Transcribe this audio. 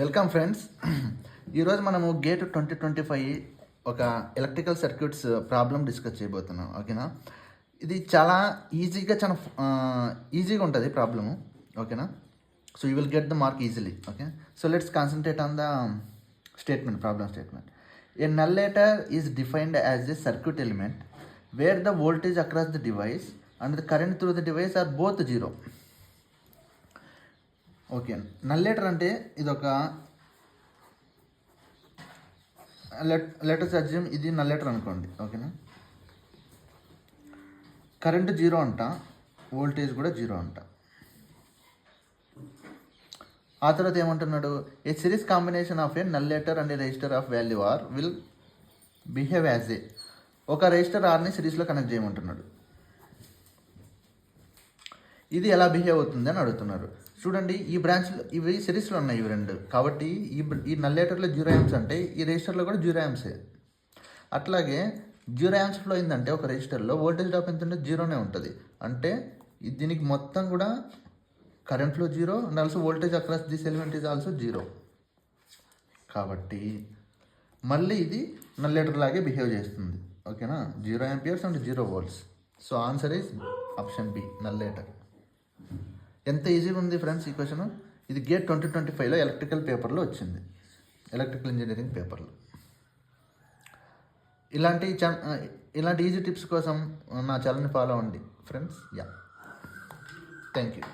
Welcome friends. ఈరోజు మనము gate 2025 ఒక ఎలక్ట్రికల్ సర్క్యూట్స్ ప్రాబ్లం డిస్కస్ చేయబోతున్నాం. ఓకేనా, ఇది చాలా ఈజీగా ఉంటుంది ప్రాబ్లము. ఓకేనా, so you will get the mark easily. Okay, so let's concentrate on the statement, problem statement. A nullator is defined as a circuit element where the voltage across the device and the current through the device are both zero. Okay, nullator అంటే ఇది ఒక లెటర్స్ assume ఇది nullator అనుకోండి. ఓకేనా, current zero అంట, voltage కూడా zero అంట. ఆ తర్వాత ఏమంటున్నాడు, a series combination of a నల్లేటర్ and a register of value R will behave as a. ఒక రెజిస్టర్ ఆర్ని సిరీస్లో కనెక్ట్ చేయమంటున్నాడు. ఇది ఎలా బిహేవ్ అవుతుంది అని అడుగుతున్నారు. చూడండి, ఈ బ్రాంచ్లో ఇవి సిరీస్లో ఉన్నాయి ఇవి రెండు, కాబట్టి ఈ నల్లేటర్లో 0 amps అంటే ఈ రెజిస్టర్లో కూడా 0 amps. అట్లాగే 0 amps ఫ్లో అయిందంటే ఒక రెజిస్టర్లో వోల్టేజ్ డ్రాప్ ఎంత ఉంటుంది, జీరోనే ఉంటుంది. అంటే దీనికి మొత్తం కూడా current flow zero and also voltage across this element is also zero. కాబట్టి మళ్ళీ ఇది నల్లేటర్ లాగే బిహేవ్ చేస్తుంది. ఓకేనా, 0 amperes and 0 volts. So answer is option B, nullator. ఎంత ఈజీగా ఉంది ఫ్రెండ్స్ ఈ క్వశ్చన్. ఇది గేట్ 2025లో ఎలక్ట్రికల్ పేపర్లో వచ్చింది, ఎలక్ట్రికల్ ఇంజనీరింగ్ పేపర్లో. ఇలాంటి ఈజీ టిప్స్ కోసం నా ఛానల్ని ఫాలో అవ్వండి ఫ్రెండ్స్. Thank you.